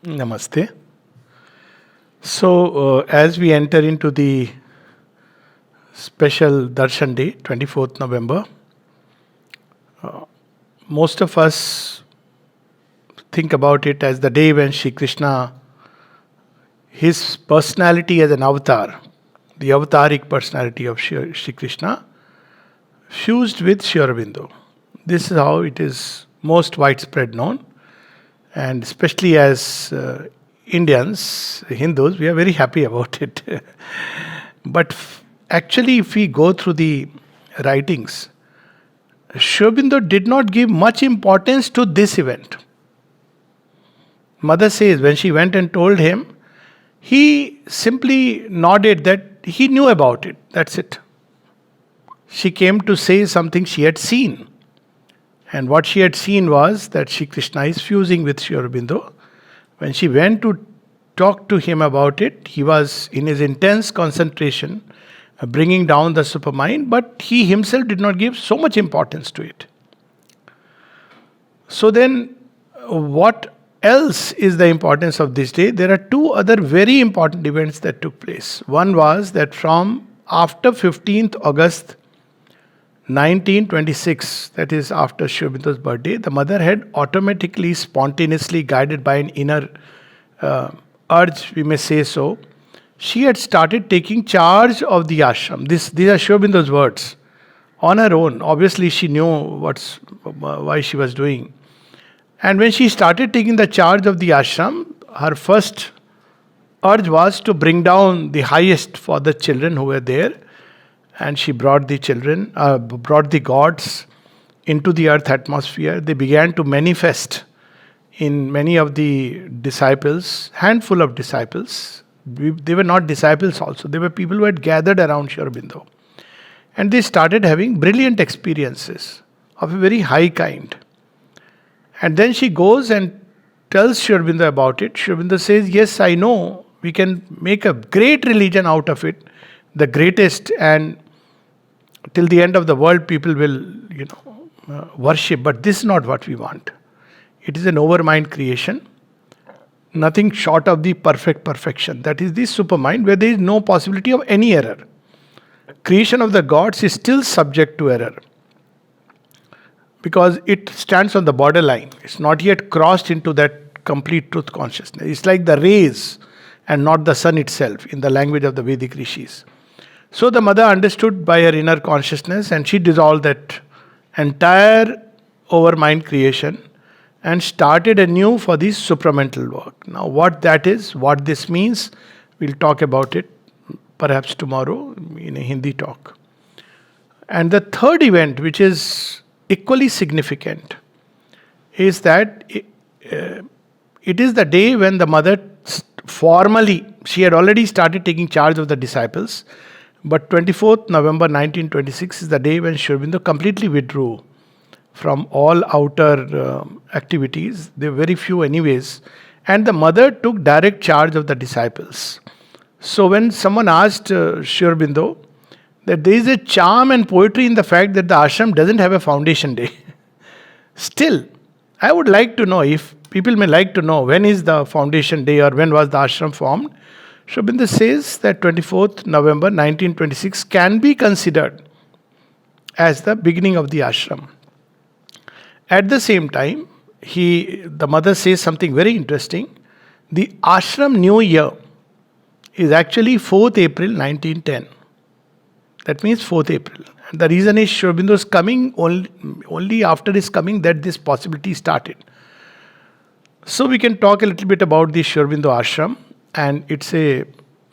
Namaste. So, as we enter into the special Darshan Day, 24th November, most of us think about it as the day when Shri Krishna, his personality as an avatar, the avataric personality of Shri Krishna, fused with Sri Aurobindo. This is how it is most widespread known, and especially as Indians, Hindus, we are very happy about it. But actually, if we go through the writings, Sri Aurobindo did not give much importance to this event. Mother says when she went and told him, he simply nodded that he knew about it. That's it. She came to say something she had seen. And what she had seen was that Shri Krishna is fusing with Sri Aurobindo. When she went to talk to him about it, he was in his intense concentration, bringing down the supermind, but he himself did not give so much importance to it. So then, what else is the importance of this day? There are two other very important events that took place. One was that from after 15th August 1926, that is after Sri Aurobindo's birthday, the mother had automatically, spontaneously, guided by an inner urge, we may say so, she had started taking charge of the ashram. These are Sri Aurobindo's words. On her own, obviously she knew why she was doing. And when she started taking the charge of the ashram, her first urge was to bring down the highest for the children who were there. And she brought the children, brought the gods into the earth atmosphere. They began to manifest in many of the disciples, handful of disciples. They were not disciples also. They were people who had gathered around Sri Aurobindo. And they started having brilliant experiences of a very high kind. And then she goes and tells Sri Aurobindo about it. Sri Aurobindo says, yes, I know, we can make a great religion out of it, the greatest, and till the end of the world people will, worship. But this is not what we want. It is an overmind creation, nothing short of the perfect perfection. That is the supermind where there is no possibility of any error. Creation of the gods is still subject to error because it stands on the borderline. It's not yet crossed into that complete truth consciousness. It's like the rays and not the sun itself in the language of the Vedic rishis. So the mother understood by her inner consciousness and she dissolved that entire overmind creation and started anew for the supramental work. Now what that is, what this means, we'll talk about it perhaps tomorrow in a Hindi talk. And the third event, which is equally significant, is that it is the day when the mother formally, she had already started taking charge of the disciples, but 24th November 1926 is the day when Sri Aurobindo completely withdrew from all outer activities. There were very few anyways. And the mother took direct charge of the disciples. So when someone asked Sri Aurobindo that there is a charm and poetry in the fact that the ashram doesn't have a foundation day. Still, I would like to know, if people may like to know, when is the foundation day or when was the ashram formed? Sri Aurobindo says that 24th November 1926 can be considered as the beginning of the ashram. At the same time, the mother says something very interesting. The ashram new year is actually 4th April 1910. That means 4th April. And the reason is Sri Aurobindo's coming, only after his coming that this possibility started. So we can talk a little bit about the Sri Aurobindo Ashram, and it's a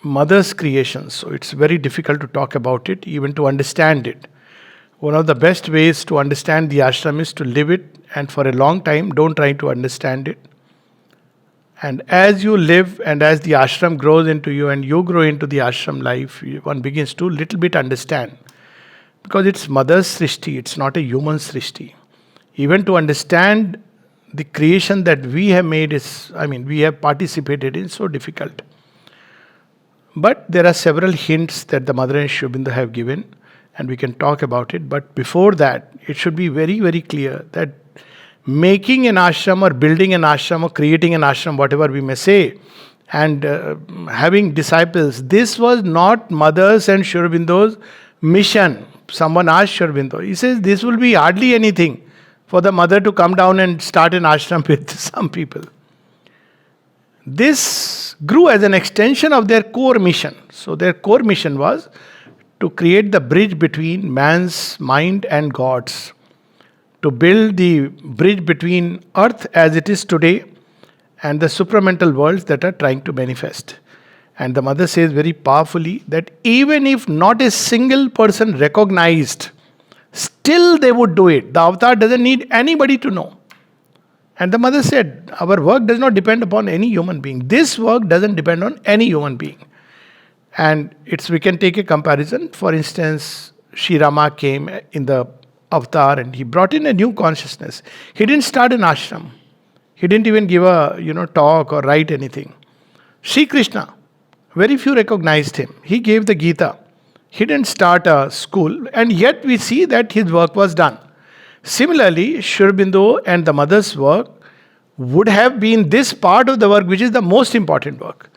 mother's creation. So it's very difficult to talk about it, even to understand it. One of the best ways to understand the ashram is to live it, and for a long time don't try to understand it. And as you live and as the ashram grows into you and you grow into the ashram life, one begins to little bit understand. Because it's mother's srishti, it's not a human srishti. Even to understand the creation that we have made we have participated in, so difficult. But there are several hints that the mother and Sri Aurobindo have given, and we can talk about it. But before that, it should be very, very clear that making an ashram or building an ashram or creating an ashram, whatever we may say, and having disciples. This was not Mother's and Sri Aurobindo's mission. Someone asked Sri Aurobindo, he says, this will be hardly anything for the mother to come down and start an ashram with some people. This grew as an extension of their core mission. So their core mission was to create the bridge between man's mind and God's, to build the bridge between earth as it is today and the supramental worlds that are trying to manifest. And the mother says very powerfully that even if not a single person recognized, still they would do it. The avatar doesn't need anybody to know. And the mother said, our work does not depend upon any human being. This work doesn't depend on any human being. And we can take a comparison. For instance, Sri Rama came in the avatar and he brought in a new consciousness. He didn't start an ashram. He didn't even give a talk or write anything. Sri Krishna, very few recognized him. He gave the Gita. He didn't start a school, and yet we see that his work was done. Similarly, Sri Aurobindo and the mother's work would have been this part of the work which is the most important work.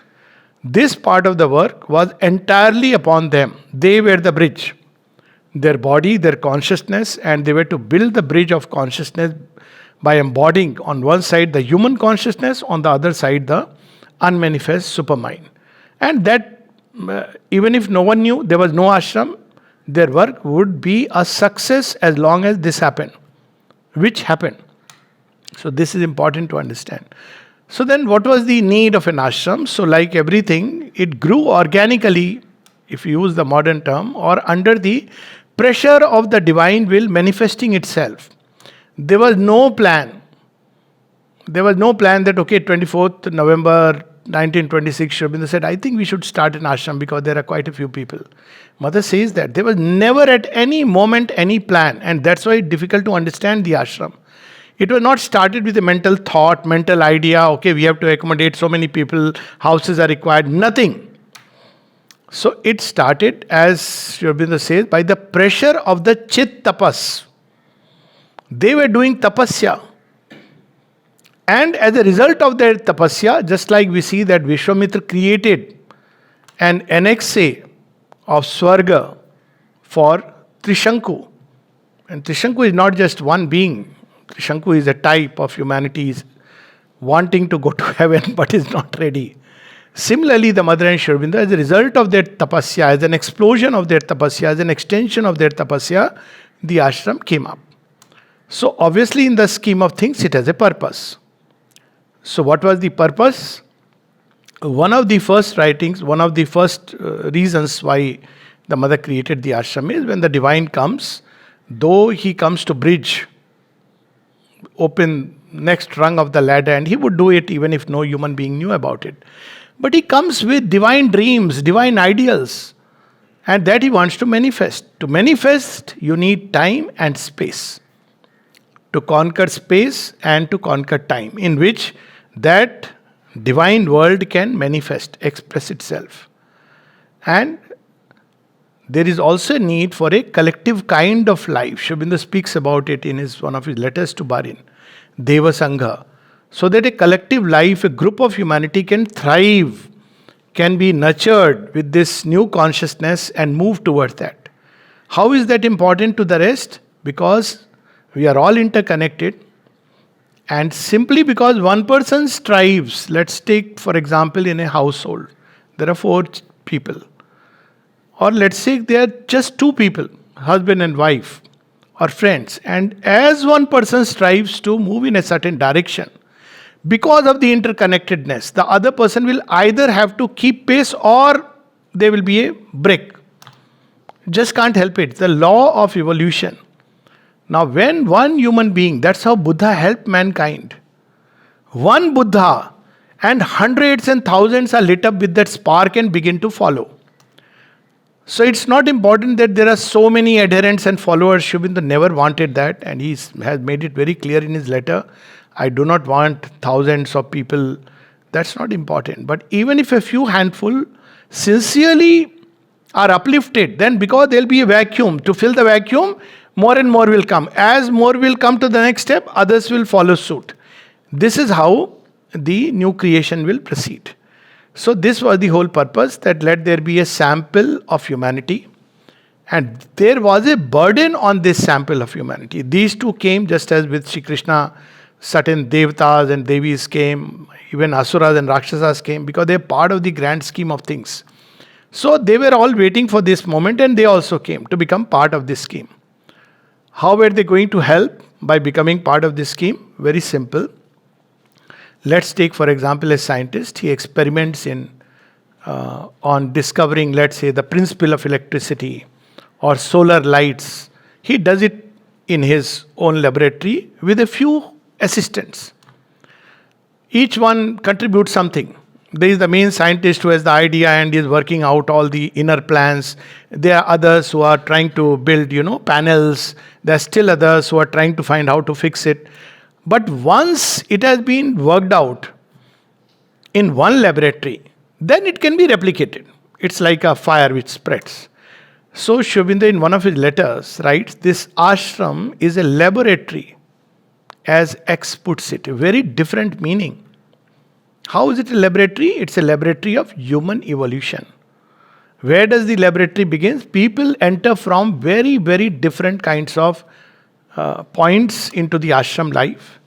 This part of the work was entirely upon them. They were the bridge. Their body, their consciousness, and they were to build the bridge of consciousness by embodying on one side the human consciousness, on the other side the unmanifest supermind. And that, even if no one knew, there was no ashram, their work would be a success as long as this happened, which happened. So this is important to understand. So then what was the need of an ashram? So like everything, it grew organically, if you use the modern term, or under the pressure of the divine will manifesting itself. There was no plan. There was no plan that, 24th November 1926, Sri Aurobindo said, I think we should start an ashram because there are quite a few people. Mother says that there was never at any moment any plan, and that's why it's difficult to understand the ashram. It was not started with a mental thought, mental idea, we have to accommodate so many people, houses are required, nothing. So it started, as Sri Aurobindo says, by the pressure of the chit tapas. They were doing tapasya. And as a result of their tapasya, just like we see that Vishwamitra created an annexe of Swarga for Trishanku. And Trishanku is not just one being. Trishanku is a type of humanity wanting to go to heaven but is not ready. Similarly, the mother and Sri Aurobindo, as a result of their tapasya, as an explosion of their tapasya, as an extension of their tapasya, the ashram came up. So obviously in the scheme of things, it has a purpose. So what was the purpose? One of the first writings, one of the first reasons why the mother created the ashram is when the divine comes, though he comes to bridge, open next rung of the ladder, and he would do it even if no human being knew about it. But he comes with divine dreams, divine ideals, and that he wants to manifest. To manifest, you need time and space. To conquer space and to conquer time, in which that divine world can manifest, express itself. And there is also a need for a collective kind of life. Sri Aurobindo speaks about it in one of his letters to Barin, Deva Sangha. So that a collective life, a group of humanity can thrive, can be nurtured with this new consciousness and move towards that. How is that important to the rest? Because we are all interconnected, and simply because one person strives, let's take for example in a household, there are 4 people, or let's say there are just 2 people, husband and wife, or friends, and as one person strives to move in a certain direction, because of the interconnectedness, the other person will either have to keep pace or there will be a break. Just can't help it. It's the law of evolution. Now, when one human being, that's how Buddha helped mankind. One Buddha and hundreds and thousands are lit up with that spark and begin to follow. So it's not important that there are so many adherents and followers. Sri Aurobindo never wanted that, and he has made it very clear in his letter. I do not want thousands of people. That's not important. But even if a few handful sincerely are uplifted, then because there will be a vacuum. To fill the vacuum, more and more will come. As more will come to the next step, others will follow suit. This is how the new creation will proceed. So this was the whole purpose, that let there be a sample of humanity. And there was a burden on this sample of humanity. These two came just as with Shri Krishna, certain Devatas and Devis came, even Asuras and Rakshasas came, because they are part of the grand scheme of things. So they were all waiting for this moment, and they also came to become part of this scheme. How were they going to help by becoming part of this scheme? Very simple. Let's take, for example, a scientist. He experiments on discovering, let's say, the principle of electricity or solar lights. He does it in his own laboratory with a few assistants. Each one contributes something. There is the main scientist who has the idea and is working out all the inner plans. There are others who are trying to build, panels. There are still others who are trying to find how to fix it. But once it has been worked out in one laboratory, then it can be replicated. It's like a fire which spreads. So Sri Aurobindo in one of his letters writes, this ashram is a laboratory, as X puts it, a very different meaning. How is it a laboratory? It's a laboratory of human evolution. Where does the laboratory begin? People enter from very, very different kinds of points into the ashram life.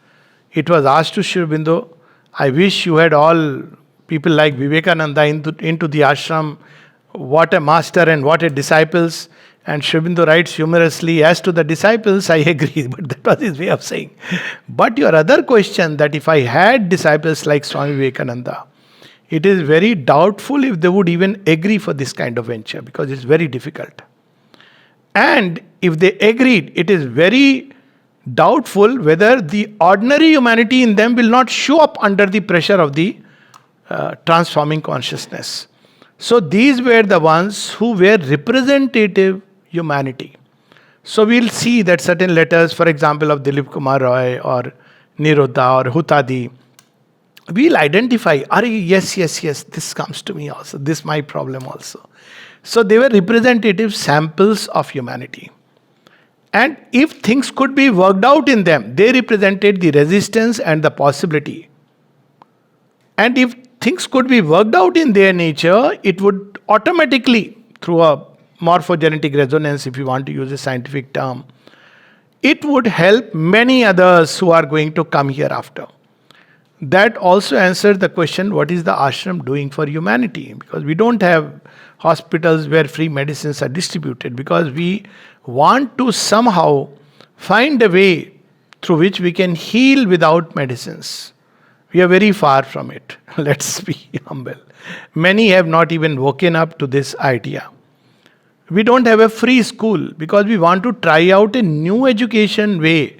It was asked to Sri Aurobindo, I wish you had all people like Vivekananda into the ashram. What a master and what a disciples. And Sri Aurobindo writes humorously, as to the disciples, I agree. But that was his way of saying. But your other question, that if I had disciples like Swami Vivekananda, it is very doubtful if they would even agree for this kind of venture, because it's very difficult. And if they agreed, it is very doubtful whether the ordinary humanity in them will not show up under the pressure of the transforming consciousness. So these were the ones who were representative humanity. So we'll see that certain letters, for example, of Dilip Kumar Roy or Nirodha or Hutadi, we'll identify, yes, this comes to me also, this my problem also. So they were representative samples of humanity. And if things could be worked out in them, they represented the resistance and the possibility. And if things could be worked out in their nature, it would automatically, through a morphogenetic resonance, if you want to use a scientific term, it would help many others who are going to come hereafter. That also answers the question, what is the ashram doing for humanity? Because we don't have hospitals where free medicines are distributed, because we want to somehow find a way through which we can heal without medicines. We are very far from it. Let's be humble. Many have not even woken up to this idea. We don't have a free school because we want to try out a new education way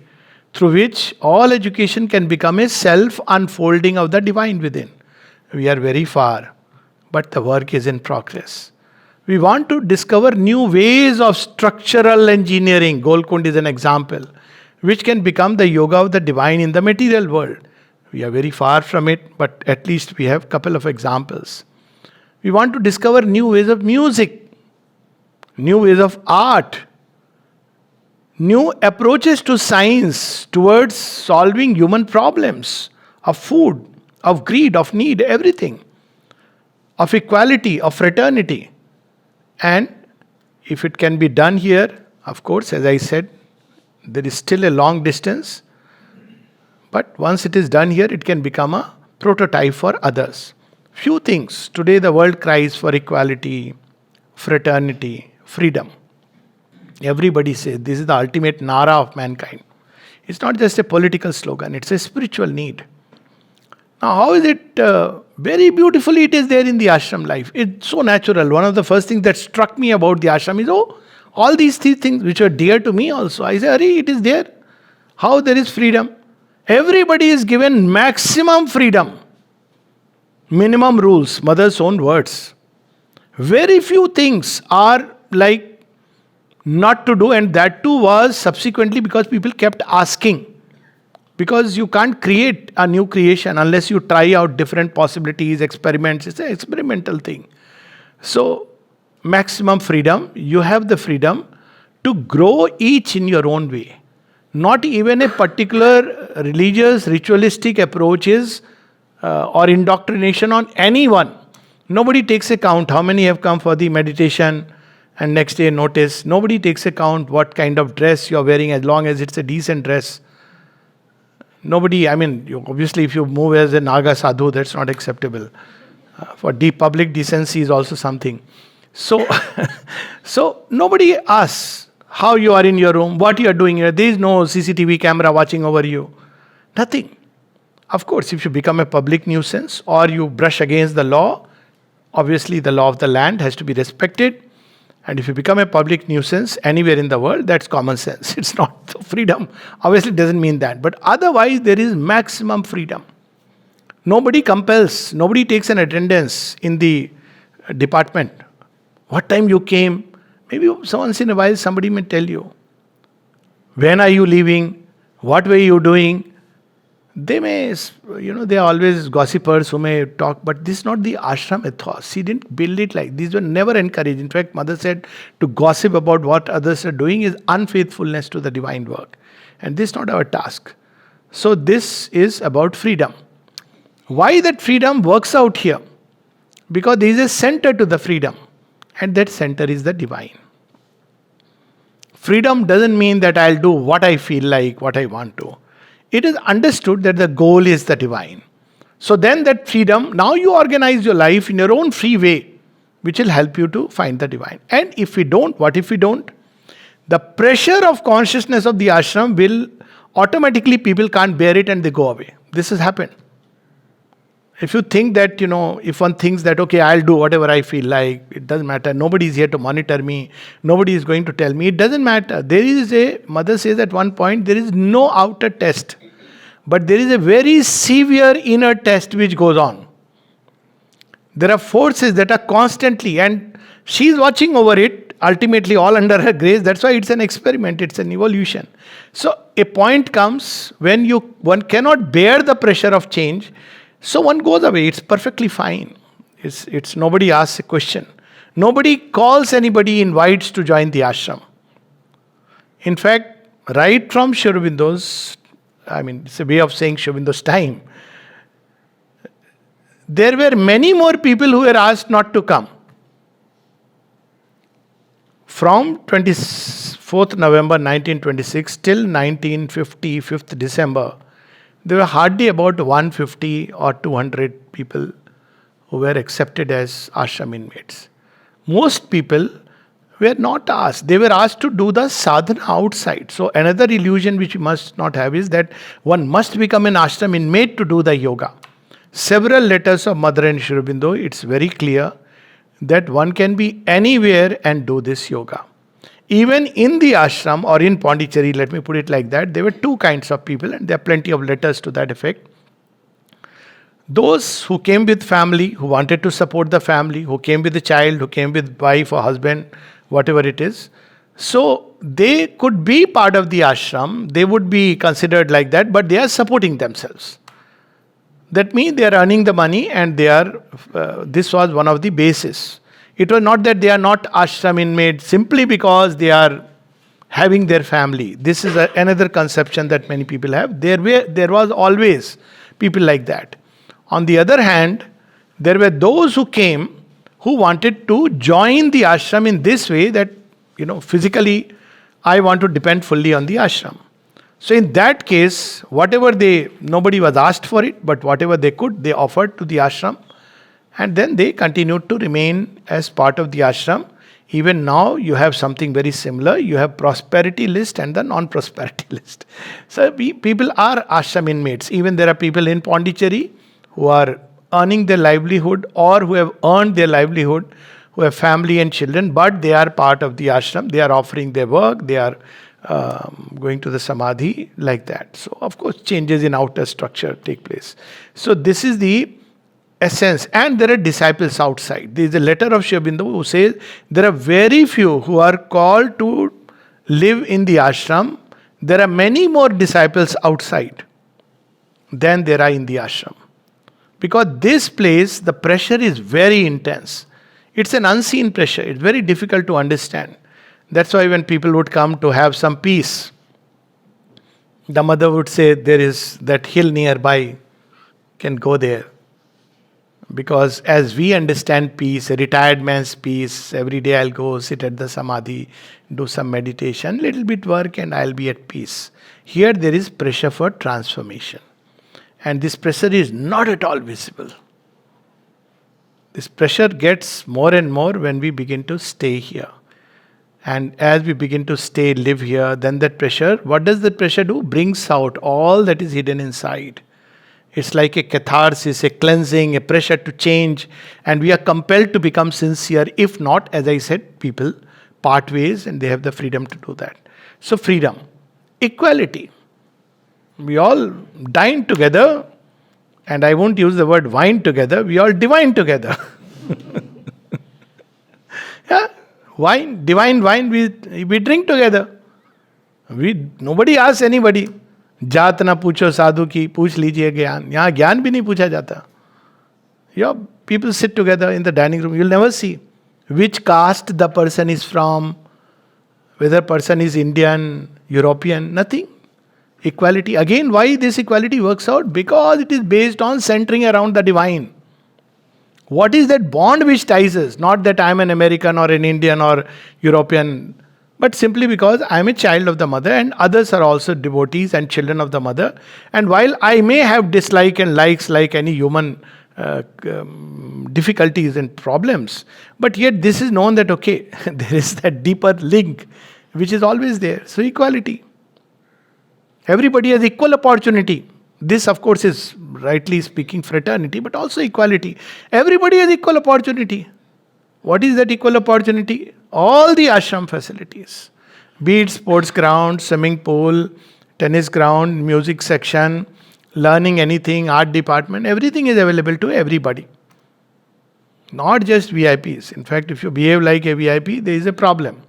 through which all education can become a self-unfolding of the divine within. We are very far, but the work is in progress. We want to discover new ways of structural engineering. Golkund is an example, which can become the yoga of the divine in the material world. We are very far from it, but at least we have a couple of examples. We want to discover new ways of music, new ways of art, new approaches to science towards solving human problems of food, of greed, of need, everything, of equality, of fraternity. And if it can be done here, of course, as I said, there is still a long distance. But once it is done here, it can become a prototype for others. Few things. Today the world cries for equality, fraternity, freedom. Everybody says this is the ultimate nara of mankind. It's not just a political slogan, it's a spiritual need. Now, how is it? Very beautifully it is there in the ashram life. It's so natural. One of the first things that struck me about the ashram is, all these three things which are dear to me also. I say, it is there. How there is freedom? Everybody is given maximum freedom. Minimum rules, mother's own words. Very few things are like not to do, and that too was subsequently because people kept asking. Because you can't create a new creation unless you try out different possibilities, experiments. It's an experimental thing. So, maximum freedom. You have the freedom to grow each in your own way. Not even a particular religious, ritualistic approaches or indoctrination on anyone. Nobody takes account how many have come for the meditation and next day notice. Nobody takes account what kind of dress you are wearing as long as it's a decent dress. Nobody, obviously if you move as a Naga sadhu, that's not acceptable. For deep public decency is also something. So, so nobody asks how you are in your room, what you are doing here. There is no CCTV camera watching over you. Nothing. Of course, if you become a public nuisance or you brush against the law, obviously the law of the land has to be respected. And if you become a public nuisance anywhere in the world, that's common sense. It's not freedom. Obviously, it doesn't mean that. But otherwise, there is maximum freedom. Nobody compels, nobody takes an attendance in the department. What time you came? Maybe once in a while somebody may tell you. When are you leaving? What were you doing? They may, they are always gossipers who may talk, but this is not the ashram ethos. She didn't build it like these were never encouraged. In fact, Mother said to gossip about what others are doing is unfaithfulness to the divine work. And this is not our task. So this is about freedom. Why that freedom works out here? Because there is a center to the freedom. And that center is the divine. Freedom doesn't mean that I'll do what I feel like, what I want to. It is understood that the goal is the divine. So then that freedom, now you organize your life in your own free way, which will help you to find the divine. And if we don't, what if we don't? The pressure of consciousness of the ashram will automatically, people can't bear it and they go away. This has happened. If you think that, if one thinks that, okay, I'll do whatever I feel like, it doesn't matter. Nobody is here to monitor me. Nobody is going to tell me. It doesn't matter. There is Mother says at one point, there is no outer test. But there is a very severe inner test which goes on. There are forces that are constantly, and she is watching over it, ultimately all under her grace. That's why it's an experiment. It's an evolution. So a point comes when one cannot bear the pressure of change. So one goes away. It's perfectly fine. It's nobody asks a question. Nobody calls anybody, invites to join the ashram. In fact, right from Sri Aurobindo's, it's a way of saying Sri Aurobindo's time, there were many more people who were asked not to come. From 24th November 1926 till 1950, 5th December, there were hardly about 150 or 200 people who were accepted as ashram inmates. Most people were not asked. They were asked to do the sadhana outside. So another illusion which we must not have is that one must become an ashram inmate to do the yoga. Several letters of Mother and Sri Aurobindo, it's very clear that one can be anywhere and do this yoga. Even in the ashram or in Pondicherry, let me put it like that, there were two kinds of people and there are plenty of letters to that effect. Those who came with family, who wanted to support the family, who came with a child, who came with wife or husband, whatever it is. So they could be part of the ashram, they would be considered like that, but they are supporting themselves. That means they are earning the money and this was one of the bases. It was not that they are not ashram inmates simply because they are having their family. This is another conception that many people have. There was always people like that. On the other hand, there were those who came who wanted to join the ashram in this way that, physically, I want to depend fully on the ashram. So in that case, nobody was asked for it, but whatever they could, they offered to the ashram. And then they continued to remain as part of the ashram. Even now, you have something very similar. You have prosperity list and the non-prosperity list. So people are ashram inmates. Even there are people in Pondicherry who are earning their livelihood or who have earned their livelihood, who have family and children, but they are part of the ashram. They are offering their work. They are going to the samadhi like that. So, of course, changes in outer structure take place. So, this is the essence. And there are disciples outside. There is a letter of Sri Aurobindo who says there are very few who are called to live in the ashram. There are many more disciples outside than there are in the ashram. Because this place, the pressure is very intense. It's an unseen pressure. It's very difficult to understand. That's why when people would come to have some peace, the mother would say, there is that hill nearby, can go there. Because as we understand peace, a retired man's peace, every day I'll go sit at the samadhi, do some meditation, little bit work, and I'll be at peace. Here there is pressure for transformation. And this pressure is not at all visible. This pressure gets more and more when we begin to stay here. And as we begin to stay, live here, then that pressure, what does that pressure do? Brings out all that is hidden inside. It's like a catharsis, a cleansing, a pressure to change, and we are compelled to become sincere. If not, as I said, people part ways and they have the freedom to do that. So freedom, equality. We all dine together, and I won't use the word wine together, we all divine together. Yeah, wine, divine wine, we drink together. Nobody asks anybody. जात ना पूछो साधु की, पूछ लीजिए ज्ञान. यहाँ ज्ञान भी नहीं पूछा जाता. Your people sit together in the dining room. You'll never see which caste the person is from, whether person is Indian, European, nothing. Equality. Again, why this equality works out? Because it is based on centering around the divine. What is that bond which ties us? Not that I am an American or an Indian or European, but simply because I am a child of the mother and others are also devotees and children of the mother. And while I may have dislike and likes like any human difficulties and problems, but yet this is known that, okay, there is that deeper link which is always there. So equality. Everybody has equal opportunity. This, of course, is rightly speaking fraternity, but also equality. Everybody has equal opportunity. What is that equal opportunity? All the ashram facilities. Be it sports ground, swimming pool, tennis ground, music section, learning anything, art department, everything is available to everybody. Not just VIPs. In fact, if you behave like a VIP, there is a problem.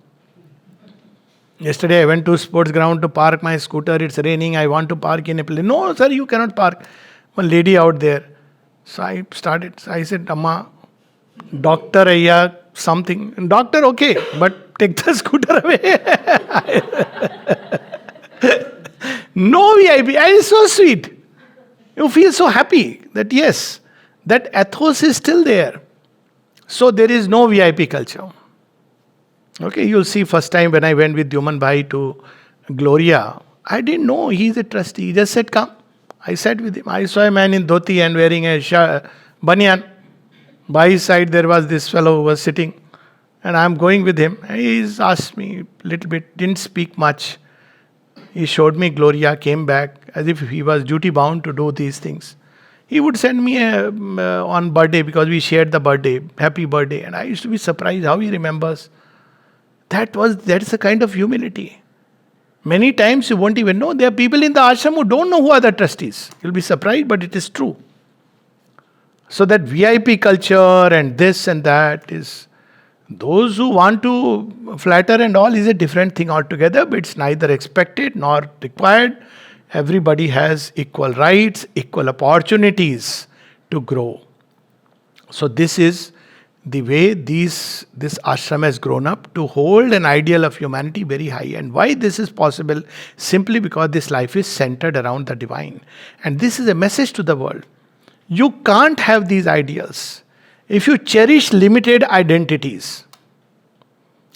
Yesterday I went to sports ground to park my scooter. It's raining. I want to park in a place. No, sir, you cannot park. One lady out there. So I said, Amma, doctor ayya, something. Doctor, okay, but take the scooter away. No VIP. And it's so sweet. You feel so happy that yes, that ethos is still there. So there is no VIP culture. Okay, you'll see first time when I went with Yuman Bhai to Gloria, I didn't know he's a trustee. He just said, come. I sat with him. I saw a man in dhoti and wearing a banyan. By his side there was this fellow who was sitting. And I'm going with him. He's asked me a little bit, didn't speak much. He showed me Gloria, came back as if he was duty bound to do these things. He would send me on birthday because we shared the birthday, happy birthday. And I used to be surprised how he remembers. That's a kind of humility. Many times you won't even know. There are people in the ashram who don't know who are the trustees. You'll be surprised, but it is true. So that VIP culture and this and that is, those who want to flatter and all is a different thing altogether, but it's neither expected nor required. Everybody has equal rights, equal opportunities to grow. So this is the way this ashram has grown up to hold an ideal of humanity very high. And why this is possible? Simply because this life is centered around the divine. And this is a message to the world. You can't have these ideals if you cherish limited identities.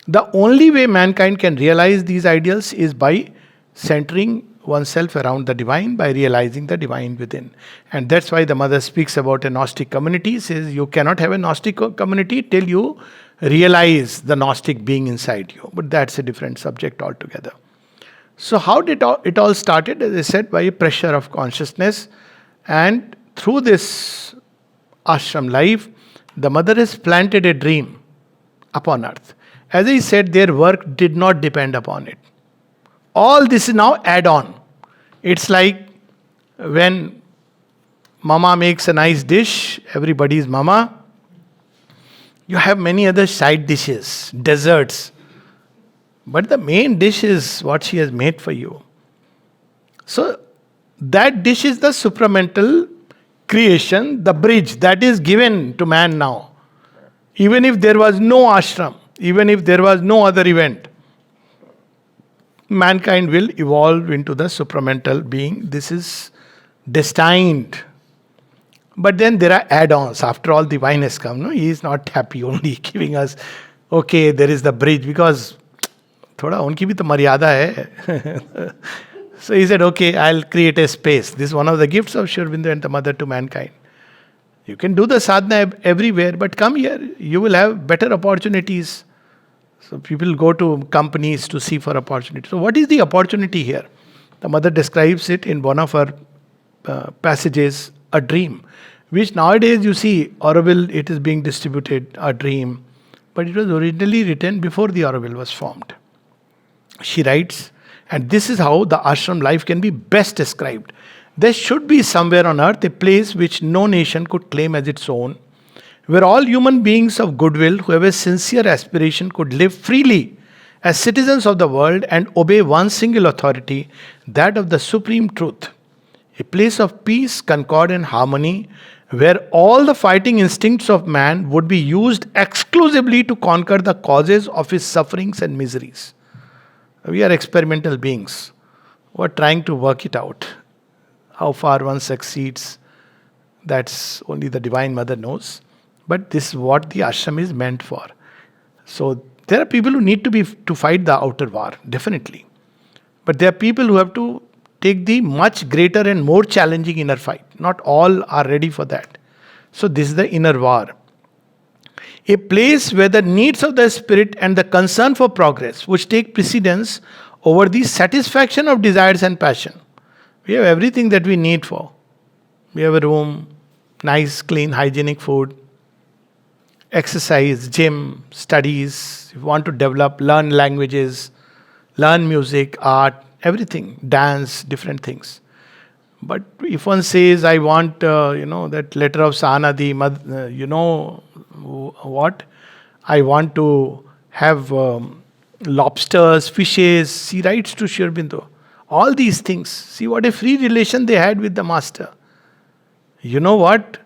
The only way mankind can realize these ideals is by centering oneself around the divine, by realizing the divine within. And that's why the mother speaks about a Gnostic community. Says you cannot have a Gnostic community till you realize the Gnostic being inside you. But that's a different subject altogether. So how did it all started? As I said, by a pressure of consciousness. And through this ashram life, the mother has planted a dream upon earth. As I said, their work did not depend upon it. All this is now add-on. It's like when mama makes a nice dish, everybody is mama. You have many other side dishes, desserts. But the main dish is what she has made for you. So that dish is the supramental creation, the bridge that is given to man now. Even if there was no ashram, even if there was no other event, mankind will evolve into the supramental being. This is destined. But then there are add-ons. After all, divine has come. No, he is not happy only giving us. Okay, there is the bridge because थोड़ा उनकी भी तो मर्यादा है. So he said, okay, I'll create a space. This is one of the gifts of Sri Aurobindo and the mother to mankind. You can do the sadhana everywhere, but come here, you will have better opportunities. So people go to companies to see for opportunity. So what is the opportunity here? The mother describes it in one of her passages, a dream, which nowadays you see, Aurobindo, it is being distributed, a dream, but it was originally written before the Aurobindo was formed. She writes, and this is how the ashram life can be best described. There should be somewhere on earth a place which no nation could claim as its own, where all human beings of goodwill who have a sincere aspiration could live freely as citizens of the world and obey one single authority, that of the supreme truth. A place of peace, concord and harmony, where all the fighting instincts of man would be used exclusively to conquer the causes of his sufferings and miseries. We are experimental beings who are trying to work it out. How far one succeeds, that's only the Divine Mother knows. But this is what the ashram is meant for. So there are people who need to fight the outer war, definitely. But there are people who have to take the much greater and more challenging inner fight. Not all are ready for that. So this is the inner war. A place where the needs of the spirit and the concern for progress which take precedence over the satisfaction of desires and passion. We have everything that we need for. We have a room, nice, clean, hygienic food, exercise, gym, studies. If you want to develop, learn languages, learn music, art, everything, dance, different things. But if one says, I want, that letter of Sahanadi, what? I want to have lobsters, fishes. She writes to Sri Aurobindo. All these things. See what a free relation they had with the master. You know what?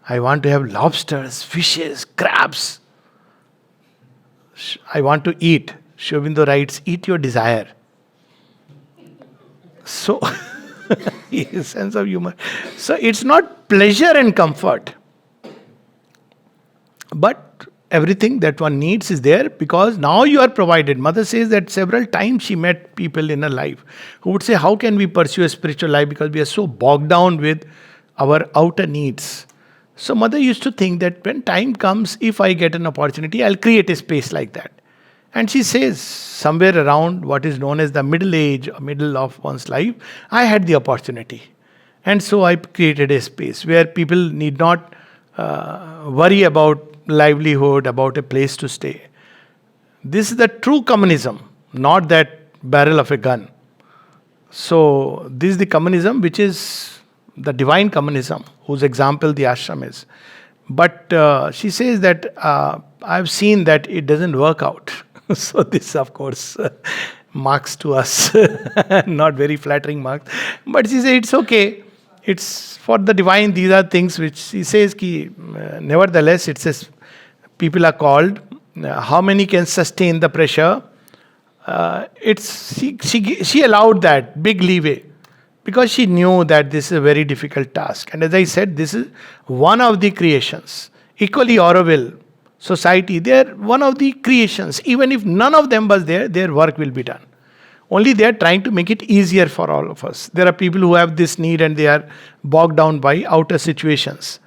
I want to have lobsters, fishes, crabs. I want to eat. Sri Aurobindo writes, eat your desire. So, sense of humor. So it's not pleasure and comfort. But everything that one needs is there because now you are provided. Mother says that several times she met people in her life who would say, how can we pursue a spiritual life because we are so bogged down with our outer needs. So mother used to think that when time comes, if I get an opportunity, I'll create a space like that. And she says, somewhere around what is known as the middle age, or middle of one's life, I had the opportunity. And so I created a space where people need not worry about livelihood, about a place to stay. This is the true communism, not that barrel of a gun. So this is the communism which is the divine communism, whose example the ashram is. But she says that I've seen that it doesn't work out. So this, of course, marks to us, not very flattering marks. But she says it's okay. It's for the divine. These are things which she says, nevertheless, it says people are called. How many can sustain the pressure? She allowed that big leeway because she knew that this is a very difficult task. And as I said, this is one of the creations. Equally, Auroville, society, they are one of the creations. Even if none of them was there, their work will be done. Only they are trying to make it easier for all of us. There are people who have this need and they are bogged down by outer situations.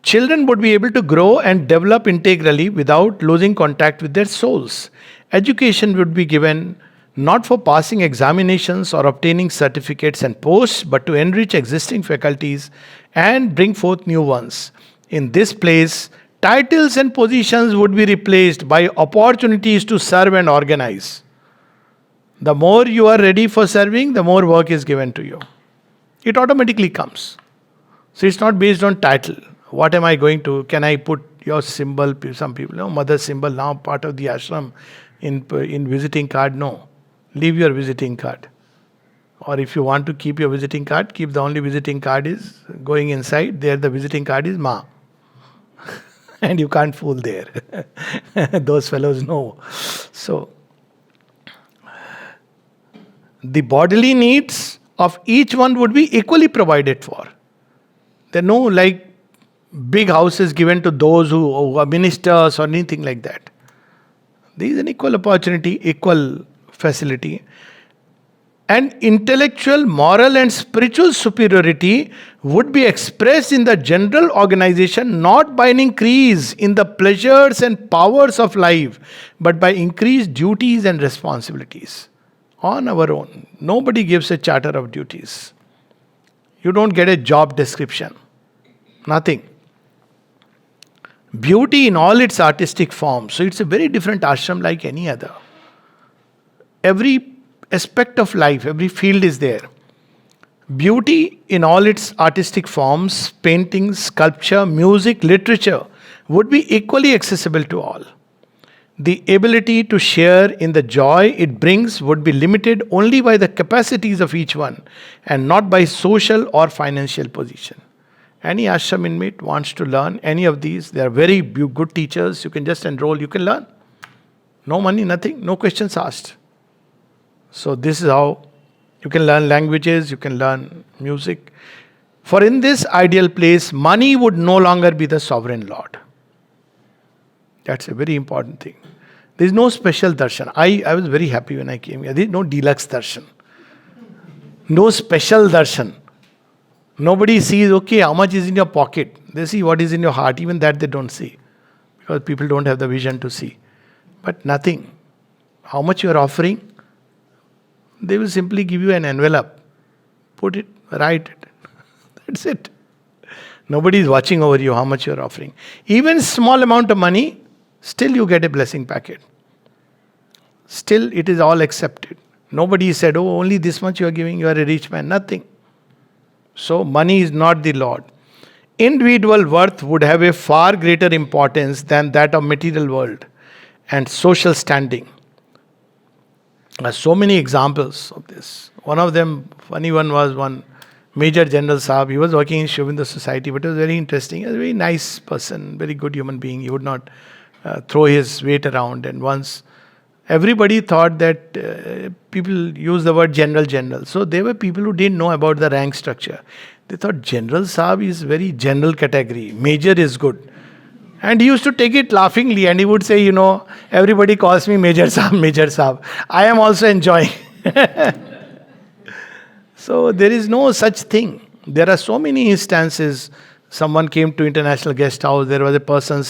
Children would be able to grow and develop integrally without losing contact with their souls. Education would be given not for passing examinations or obtaining certificates and posts, but to enrich existing faculties and bring forth new ones. In this place, titles and positions would be replaced by opportunities to serve and organize. The more you are ready for serving, the more work is given to you. It automatically comes. So it's not based on title. What am I going to? Can I put your symbol? Some people, mother symbol now part of the ashram in visiting card. No. Leave your visiting card. Or if you want to keep your visiting card, keep the only visiting card is going inside. There the visiting card is Ma. And you can't fool there. Those fellows know. So the bodily needs of each one would be equally provided for. There are no like big houses given to those who are ministers or anything like that. There is an equal opportunity, equal facility. And intellectual, moral, and spiritual superiority would be expressed in the general organization not by an increase in the pleasures and powers of life, but by increased duties and responsibilities on our own. Nobody gives a charter of duties. You don't get a job description. Nothing. Beauty in all its artistic forms. So it's a very different ashram like any other. Every aspect of life, every field is there. Beauty in all its artistic forms, painting, sculpture, music, literature, would be equally accessible to all. The ability to share in the joy it brings would be limited only by the capacities of each one and not by social or financial position. Any ashram inmate wants to learn any of these, they are very good teachers, you can just enroll, you can learn. No money, nothing, no questions asked. So this is how you can learn languages, you can learn music. For in this ideal place, money would no longer be the sovereign lord. That's a very important thing. There is no special darshan. I was very happy when I came here. There is no deluxe darshan. No special darshan. Nobody sees, okay, how much is in your pocket. They see what is in your heart. Even that they don't see. Because people don't have the vision to see. But nothing. How much you are offering? They will simply give you an envelope. Put it, write it. That's it. Nobody is watching over you how much you are offering. Even small amount of money, still you get a blessing packet. Still it is all accepted. Nobody said, oh, only this much you are giving, you are a rich man. Nothing. So money is not the Lord. Individual worth would have a far greater importance than that of material world and social standing. There are so many examples of this. One of them, funny one, was one Major General Saab. He was working in Sri Aurobindo Society, but it was very interesting. He was a very nice person, very good human being. He would not throw his weight around. And once everybody thought that people use the word general. So there were people who didn't know about the rank structure. They thought General Saab is very general category. Major is good. And he used to take it laughingly and he would say, everybody calls me Major Saab, Major Saab. I am also enjoying. So there is no such thing. There are so many instances. Someone came to International Guest House. There was a person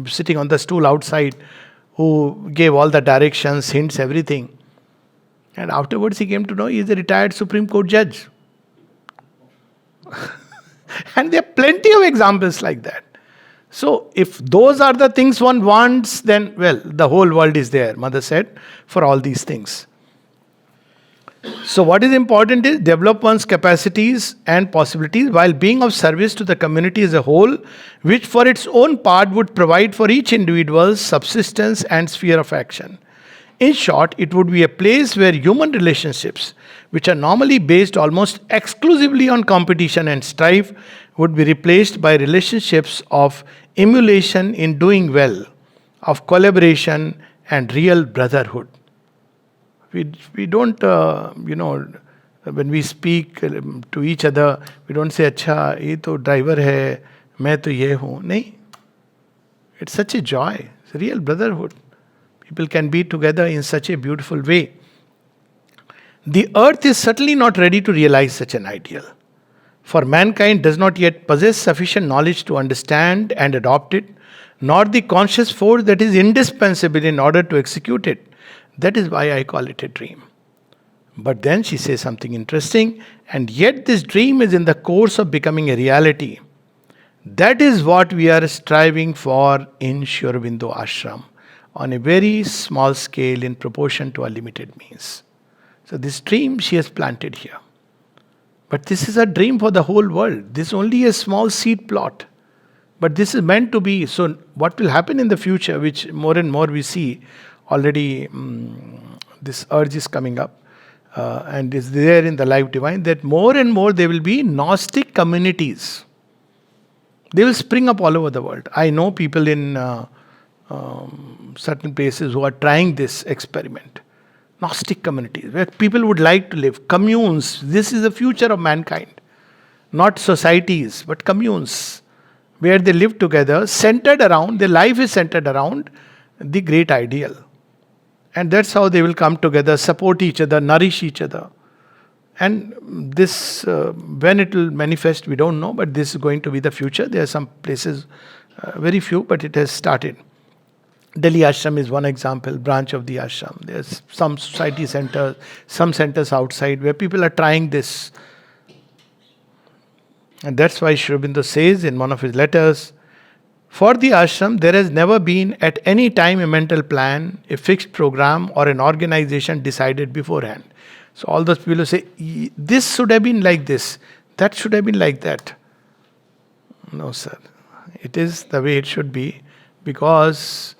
sitting on the stool outside who gave all the directions, hints, everything. And afterwards he came to know he is a retired Supreme Court judge. And there are plenty of examples like that. So if those are the things one wants, then, well, the whole world is there, Mother said, for all these things. So what is important is develop one's capacities and possibilities while being of service to the community as a whole, which for its own part would provide for each individual's subsistence and sphere of action. In short, it would be a place where human relationships, which are normally based almost exclusively on competition and strife, would be replaced by relationships of emulation in doing well, of collaboration and real brotherhood. We don't, when we speak to each other, we don't say, "Acha, ye to driver hai, main to ye hu." Nahi. It's such a joy. It's a real brotherhood. People can be together in such a beautiful way. The earth is certainly not ready to realize such an ideal. For mankind does not yet possess sufficient knowledge to understand and adopt it, nor the conscious force that is indispensable in order to execute it. That is why I call it a dream. But then she says something interesting, and yet this dream is in the course of becoming a reality. That is what we are striving for in Sri Aurobindo Ashram, on a very small scale in proportion to our limited means. So this dream she has planted here. But this is a dream for the whole world. This is only a small seed plot. But this is meant to be. So what will happen in the future, which more and more we see, already this urge is coming up and is there in the life divine, that more and more there will be Gnostic communities. They will spring up all over the world. I know people in certain places who are trying this experiment. Gnostic communities, where people would like to live. Communes, this is the future of mankind. Not societies, but communes, where they live together, centered around, their life is centered around the great ideal. And that's how they will come together, support each other, nourish each other. And this, when it will manifest, we don't know, but this is going to be the future. There are some places, very few, but it has started. Delhi Ashram is one example, branch of the ashram. There's some society centers, some centers outside where people are trying this. And that's why Sri Aurobindo says in one of his letters, for the ashram, there has never been at any time a mental plan, a fixed program, or an organization decided beforehand. So all those people who say, this should have been like this, that should have been like that. No, sir. It is the way it should be, because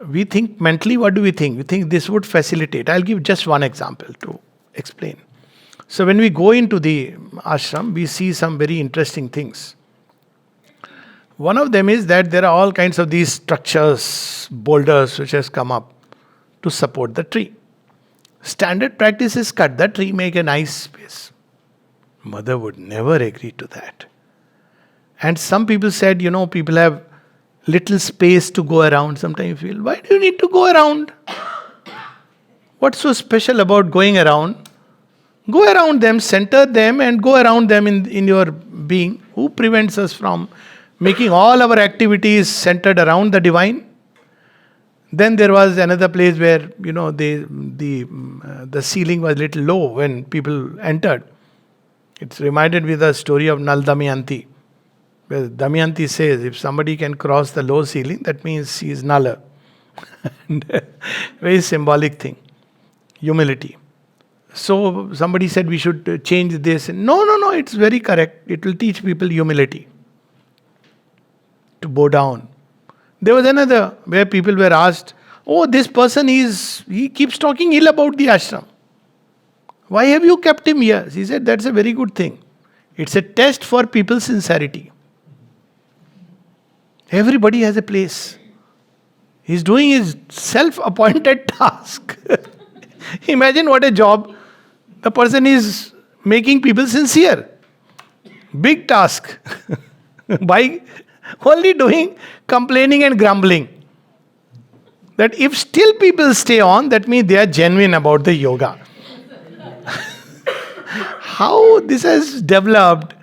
we think mentally, what do we think? We think this would facilitate. I'll give just one example to explain. So when we go into the ashram, we see some very interesting things. One of them is that there are all kinds of these structures, boulders, which has come up to support the tree. Standard practice is cut the tree, make a nice space. Mother would never agree to that. And some people said, people have little space to go around. Sometimes you feel, why do you need to go around? What's so special about going around? Go around them, center them, and go around them in your being. Who prevents us from making all our activities centered around the divine? Then there was another place where, the ceiling was a little low when people entered. It's reminded me of the story of Nal Damayanti, where Damayanti says, if somebody can cross the low ceiling, that means he is Nala. Very symbolic thing. Humility. So somebody said we should change this. No, it's very correct. It will teach people humility. To bow down. There was another where people were asked, this person he keeps talking ill about the ashram. Why have you kept him here? He said, that's a very good thing. It's a test for people's sincerity. Everybody has a place. He's doing his self-appointed task. Imagine what a job. The person is making people sincere. Big task. By only doing complaining and grumbling. That if still people stay on, that means they are genuine about the yoga. How this has developed,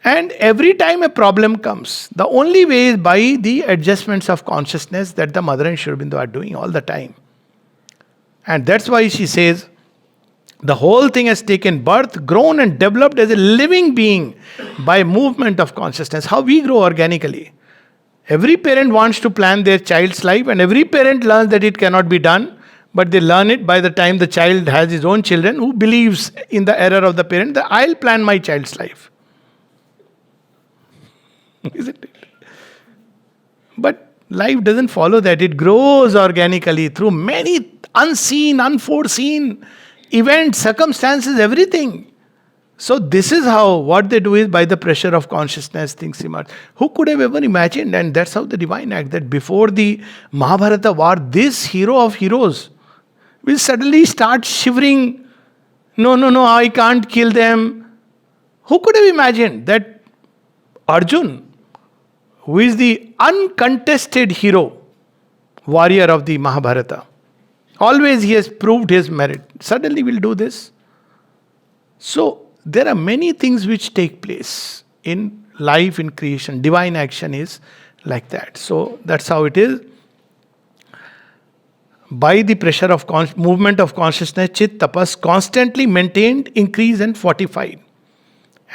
and every time a problem comes, the only way is by the adjustments of consciousness that the Mother and Sri Aurobindo are doing all the time. And that's why she says, the whole thing has taken birth, grown and developed as a living being by movement of consciousness. How we grow organically. Every parent wants to plan their child's life, and every parent learns that it cannot be done, but they learn it by the time the child has his own children, who believes in the error of the parent that I'll plan my child's life. Isn't it? But life doesn't follow that. It grows organically through many unseen, unforeseen events, circumstances, everything. So this is how, what they do is by the pressure of consciousness, things emerge. Who could have ever imagined? And that's how the divine act, that before the Mahabharata war, this hero of heroes will suddenly start shivering. No, I can't kill them. Who could have imagined that Arjun, who is the uncontested hero, warrior of the Mahabharata, always he has proved his merit, suddenly will do this? So, there are many things which take place in life, in creation. Divine action is like that. So that's how it is. By the pressure of movement of consciousness, chit, tapas, constantly maintained, increased and fortified.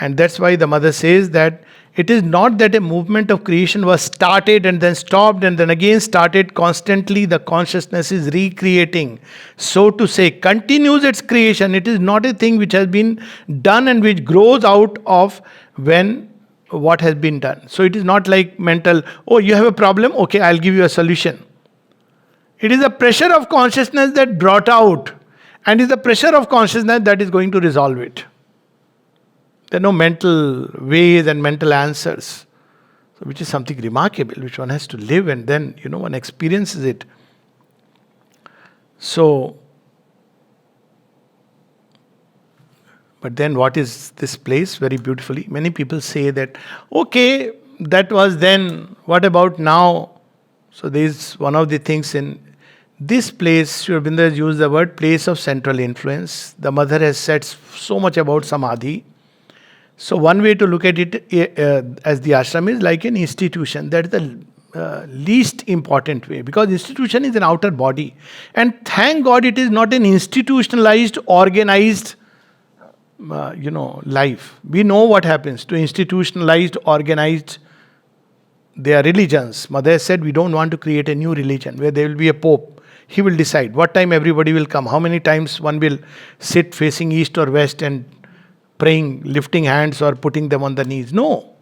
And that's why the Mother says that it is not that a movement of creation was started and then stopped and then again started. Constantly the consciousness is recreating. So to say, continues its creation. It is not a thing which has been done and which grows out of what has been done. So it is not like mental, you have a problem, okay, I'll give you a solution. It is the pressure of consciousness that brought out, and is the pressure of consciousness that is going to resolve it. There are no mental ways and mental answers. So which is something remarkable, which one has to live, and then, one experiences it. So, But then what is this place? Very beautifully. Many people say that, okay, that was then, what about now? So there is one of the things in this place, Sri Aurobindo has used the word place of central influence. The mother has said so much about Samadhi. So one way to look at it as the ashram is like an institution. That is the least important way, because institution is an outer body. And thank God it is not an institutionalized, organized life. We know what happens to institutionalized, organized. They are religions. Mother said, we don't want to create a new religion where there will be a pope. He will decide what time everybody will come, how many times one will sit facing east or west and praying, lifting hands or putting them on the knees. No.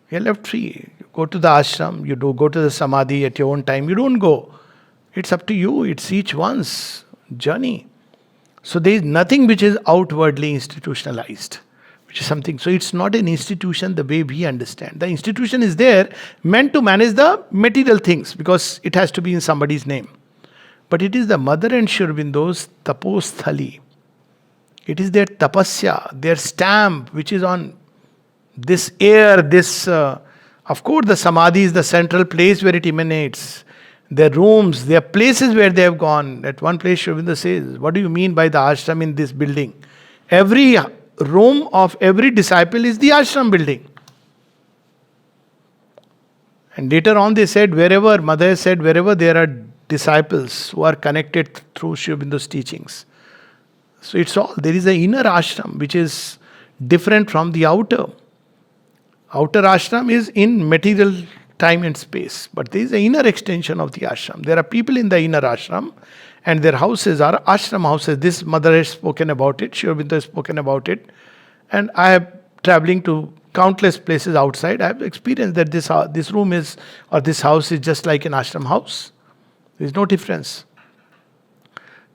You're left free. You go to the ashram, you do go to the samadhi at your own time. You don't go. It's up to you. It's each one's journey. So there is nothing which is outwardly institutionalized, which is something. So it's not an institution the way we understand. The institution is there meant to manage the material things because it has to be in somebody's name. But it is the mother and Sri Aurobindo's taposthali. It is their tapasya, their stamp, which is on this air, of course the samadhi is the central place where it emanates. Their rooms, their places where they have gone. At one place, Sri Aurobindo says, what do you mean by the ashram in this building? Every room of every disciple is the ashram building. And later on they said, Mother said, wherever there are disciples who are connected through Sri Aurobindo's teachings. So it's all, there is an inner ashram which is different from the outer. Outer ashram is in material time and space, but there is an inner extension of the ashram. There are people in the inner ashram and their houses are ashram houses. This mother has spoken about it, Sri Aurobindo has spoken about it, and I have traveling to countless places outside. I have experienced that this room is, or this house is just like an ashram house. There is no difference.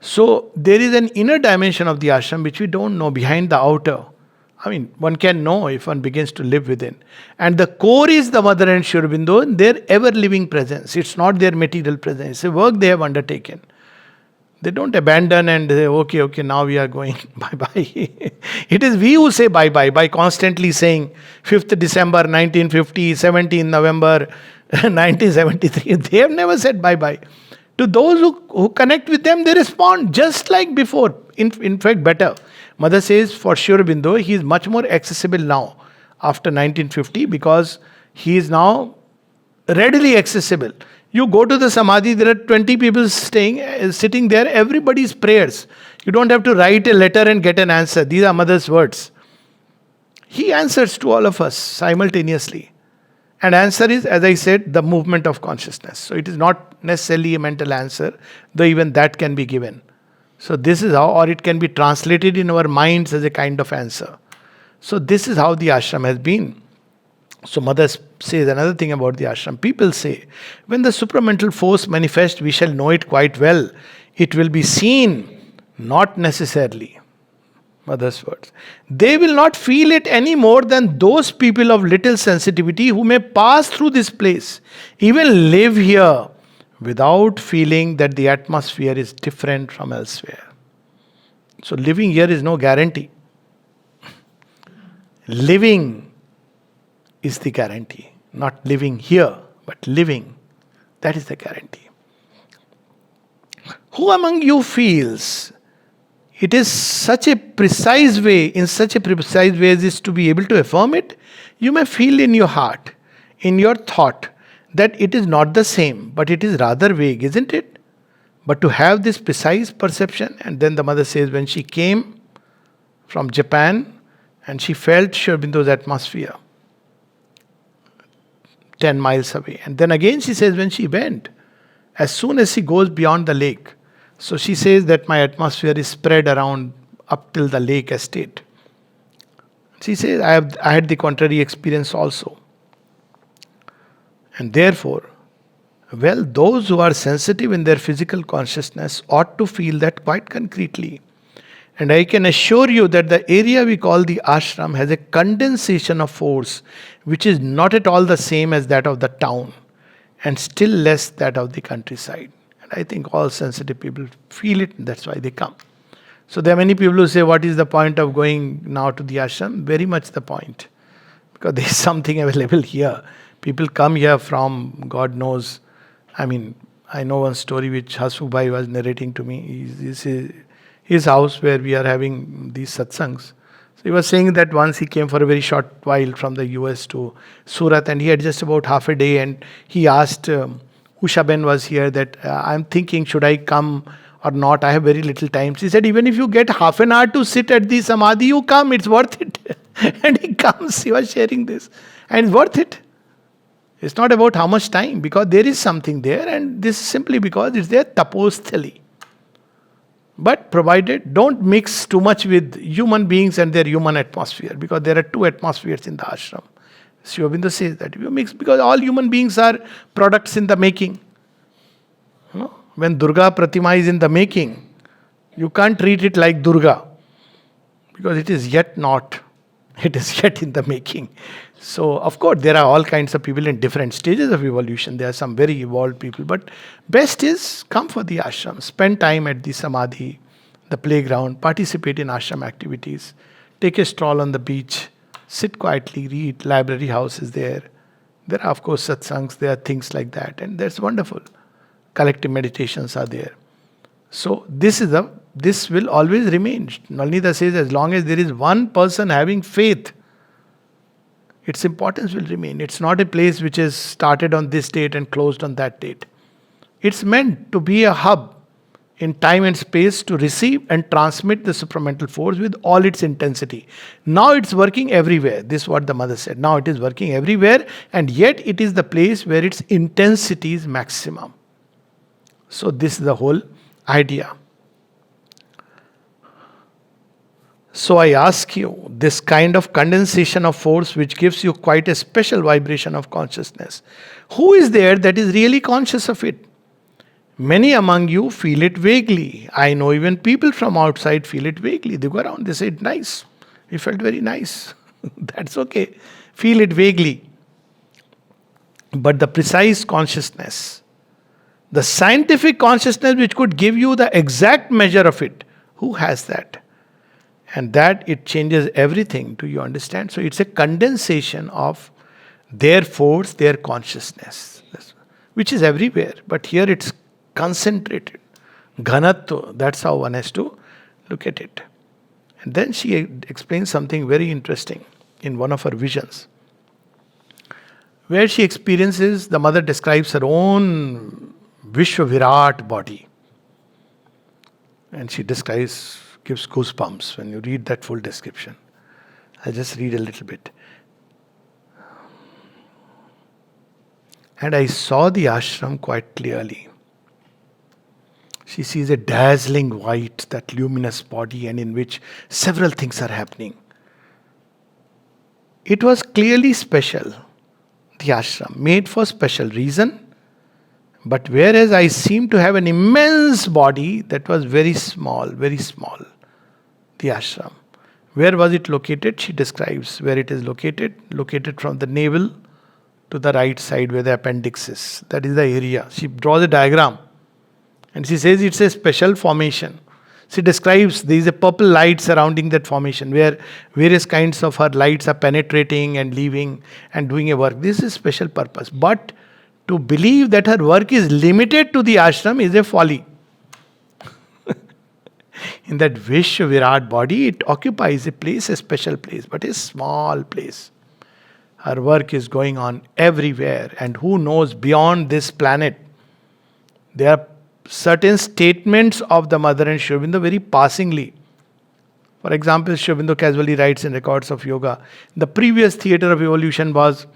So there is an inner dimension of the ashram which we don't know behind the outer. I mean, one can know if one begins to live within. And the core is the mother and Sri Aurobindo, their ever-living presence. It's not their material presence. It's a work they have undertaken. They don't abandon and say, okay, now we are going, bye-bye. It is we who say bye-bye by constantly saying 5th December 1950, 17th November 1973. They have never said bye-bye. To those who connect with them, they respond just like before. In fact, better. Mother says for Sri Aurobindo, he is much more accessible now after 1950 because he is now readily accessible. You go to the samadhi, there are 20 people sitting there, everybody's prayers. You don't have to write a letter and get an answer. These are mother's words. He answers to all of us simultaneously. And answer is, as I said, the movement of consciousness. So it is not necessarily a mental answer, though even that can be given. So this is how, or it can be translated in our minds as a kind of answer. So this is how the ashram has been. So Mother says another thing about the ashram. People say, when the supramental force manifests, we shall know it quite well. It will be seen, not necessarily. Mother's words. They will not feel it any more than those people of little sensitivity who may pass through this place, even live here, without feeling that the atmosphere is different from elsewhere. So living here is no guarantee. Living is the guarantee. Not living here, but living. That is the guarantee. Who among you feels it is such a precise way, in such a precise way as is to be able to affirm it? You may feel in your heart, in your thought, that it is not the same, but it is rather vague, isn't it? But to have this precise perception, and then the mother says when she came from Japan and she felt Sri Aurobindo's atmosphere 10 miles away. And then again she says when she went, as soon as she goes beyond the lake, so she says that my atmosphere is spread around up till the lake estate. She says I had the contrary experience also. And therefore, well, those who are sensitive in their physical consciousness ought to feel that quite concretely. And I can assure you that the area we call the ashram has a condensation of force which is not at all the same as that of the town, and still less that of the countryside. And I think all sensitive people feel it, and that's why they come. So there are many people who say, what is the point of going now to the ashram? Very much the point. Because there is something available here. People come here from God knows. I mean, I know one story which Hasubhai was narrating to me. His house where we are having these satsangs. So he was saying that once he came for a very short while from the US to Surat, and he had just about half a day, and he asked Ushaben was here that I'm thinking, should I come or not? I have very little time. She said, even if you get half an hour to sit at the samadhi, you come, it's worth it. And he comes, he was sharing this. And it's worth it. It's not about how much time, because there is something there, and this is simply because it's their taposthali. But provided don't mix too much with human beings and their human atmosphere, because there are two atmospheres in the ashram. Sri Aurobindo says that if you mix, because all human beings are products in the making. You know, when Durga Pratima is in the making, you can't treat it like Durga, because it is yet not. It is yet in the making. So, of course, there are all kinds of people in different stages of evolution. There are some very evolved people. But best is come for the ashram. Spend time at the samadhi, the playground, participate in ashram activities. Take a stroll on the beach. Sit quietly, read. Library house is there. There are, of course, satsangs. There are things like that. And that's wonderful. Collective meditations are there. So, this will always remain. Nalnida says, as long as there is one person having faith, its importance will remain. It's not a place which is started on this date and closed on that date. It's meant to be a hub in time and space to receive and transmit the supramental force with all its intensity. Now it's working everywhere. This is what the mother said. Now it is working everywhere, and yet it is the place where its intensity is maximum. So this is the whole idea. So I ask you, this kind of condensation of force which gives you quite a special vibration of consciousness, who is there that is really conscious of it? Many among you feel it vaguely. I know even people from outside feel it vaguely. They go around, they say, nice. We felt very nice. That's okay. Feel it vaguely. But the precise consciousness, the scientific consciousness which could give you the exact measure of it, who has that? And that it changes everything. Do you understand? So it's a condensation of their force, their consciousness, which is everywhere. But here it's concentrated. Ghanatva, that's how one has to look at it. And then she explains something very interesting in one of her visions, where she experiences, the mother describes her own Vishwa-Virat body. And she describes, gives goosebumps when you read that full description. I'll just read a little bit. And I saw the ashram quite clearly. She sees a dazzling white, that luminous body, and in which several things are happening. It was clearly special, the ashram, made for special reason. But whereas I seemed to have an immense body that was very small, the ashram. Where was it located? She describes where it is located. Located from the navel to the right side where the appendix is. That is the area. She draws a diagram. And she says it's a special formation. She describes there is a purple light surrounding that formation where various kinds of her lights are penetrating and leaving and doing a work. This is special purpose. But to believe that her work is limited to the ashram is a folly. In that Vishwa-Virat body, it occupies a place, a special place, but a small place. Her work is going on everywhere, and who knows beyond this planet. There are certain statements of the mother and Sri Aurobindo very passingly. For example, Sri Aurobindo casually writes in Records of Yoga, the previous theatre of evolution was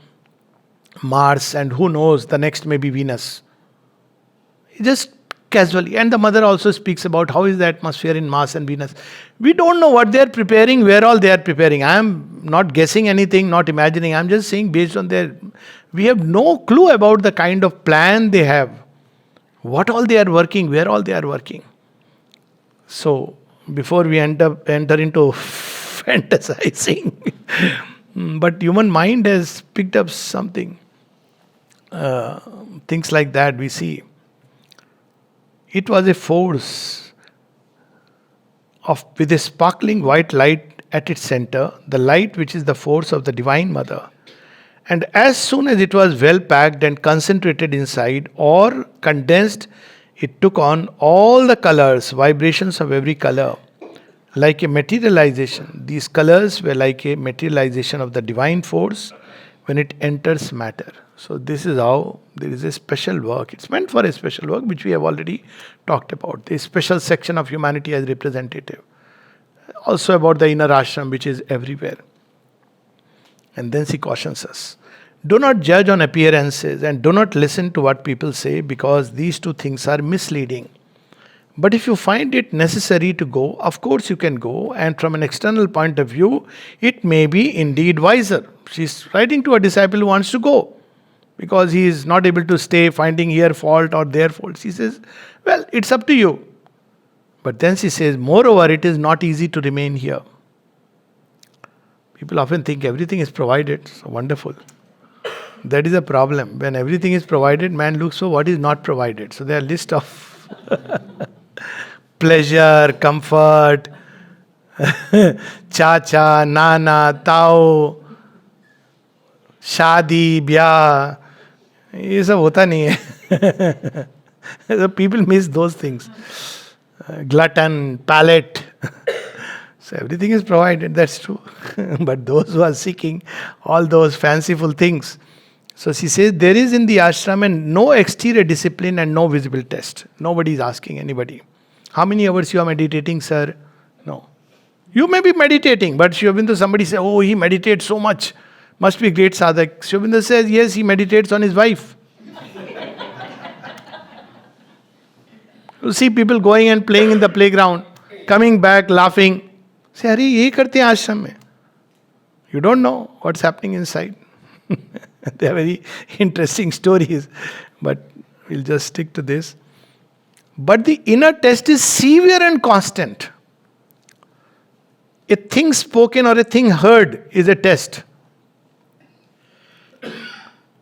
Mars, and who knows, the next may be Venus. Just casually. And the mother also speaks about how is the atmosphere in Mars and Venus. We don't know what they are preparing, where all they are preparing. I am not guessing anything, not imagining. I am just saying based on their... We have no clue about the kind of plan they have. What all they are working, where all they are working. So, before we enter into fantasizing, but human mind has picked up something. Things like that we see. It was a force with a sparkling white light at its center, the light which is the force of the Divine Mother. And as soon as it was well packed and concentrated inside or condensed, it took on all the colors, vibrations of every color, like a materialization. These colors were like a materialization of the divine force when it enters matter. So, this is how there is a special work. It's meant for a special work, which we have already talked about. The special section of humanity as representative. Also about the inner ashram, which is everywhere. And then she cautions us. Do not judge on appearances and do not listen to what people say, because these two things are misleading. But if you find it necessary to go, of course you can go, and from an external point of view, it may be indeed wiser. She's writing to a disciple who wants to go because he is not able to stay, finding here fault or there fault. She says, well, it's up to you. But then she says, moreover, it is not easy to remain here. People often think everything is provided. So wonderful. That is a problem. When everything is provided, man looks for what is not provided. So there are a list of pleasure, comfort, cha-cha, nana, tao, शादी ब्याह ये सब होता नहीं है. So people miss those things. Glutton, palate. So everything is provided, that's true. But those who are seeking all those fanciful things. So she says there is in the ashram and no exterior discipline and no visible test. Nobody is asking anybody. How many hours you are meditating, sir? No. You may be meditating, but Sri Aurobindo, somebody say, oh, he meditates so much. Must be great sadhak. Sri Aurobindo says, yes, he meditates on his wife. You see people going and playing in the playground, coming back, laughing. Say, Hari, ye karte hain ashram mein. You don't know what's happening inside. They are very interesting stories, but we'll just stick to this. But the inner test is severe and constant. A thing spoken or a thing heard is a test.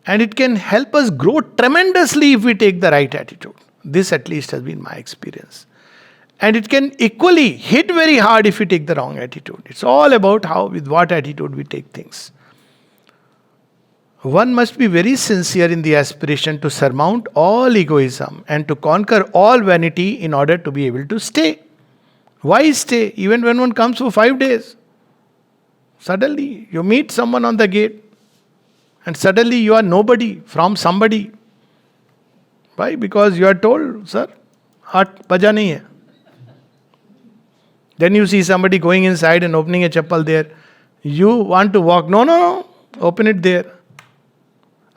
And it can help us grow tremendously if we take the right attitude. This at least has been my experience. And it can equally hit very hard if we take the wrong attitude. It's all about how, with what attitude we take things. One must be very sincere in the aspiration to surmount all egoism and to conquer all vanity in order to be able to stay. Why stay? Even when one comes for 5 days. Suddenly you meet someone on the gate and suddenly you are nobody from somebody. Why? Because you are told, sir, heart baja nahi hai. Then you see somebody going inside and opening a chappal there. You want to walk. No. Open it there.